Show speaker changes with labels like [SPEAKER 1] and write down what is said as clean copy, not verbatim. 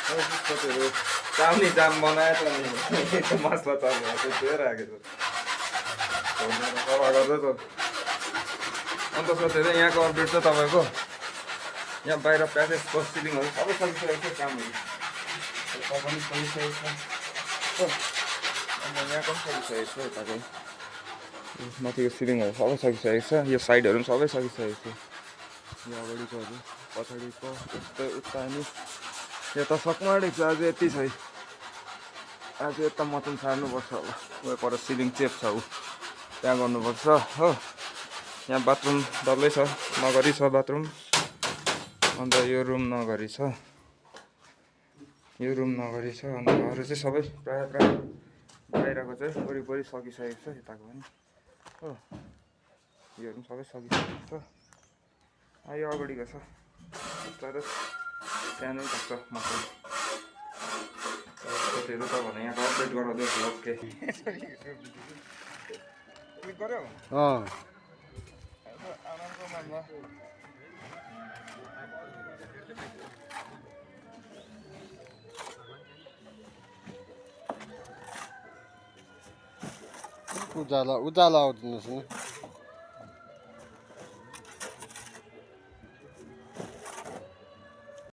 [SPEAKER 1] साथीहरू चाम्नी जाम बनाएर मसला चल्ने त्यो राखेको सफा गर्दैछ। अन्त साथीहरू यहाँको अपडेट चाहिँ तपाईँको यहाँ बाहिर प्यासेजको सिलिङहरू सबै सकिसकेको छ, कामहरू पनि सकिसकेको छ हो। अन्त यहाँको पनि सकिसकेको छ, यताको माथिको सिलिङहरू सबै सकिसकेको छ, यो साइडहरू पनि सबै सकिसकेको छ। यो अगाडिकोहरू पछाडिको यस्तो उता नि यता सक्नु आँटेको छ। आज यति छ है, आज यता मटन सार्नुपर्छ होला। उयो पर सिलिङ चेप छ, ऊ त्यहाँ गर्नुपर्छ हो। यहाँ बाथरुम डल्लै छ, नगरी छ बाथरुम। अन्त यो रुम नगरी छ, यो रुम नगरी छ। अन्त अरू चाहिँ सबै प्रायः बाहिरको चाहिँ वरिपरि सकिसकेको छ, यताको पनि हो। योहरू पनि सबै सकिसकेको छ। यो अगाडिको छ, यसलाई त सानो लाग्छ मटन। साथीहरू त भने यहाँको अपडेट गराउँदै भ्लग के क्लिक गर्यो आरामको मान्दा
[SPEAKER 2] उजाला आउँदिनुहोस् न।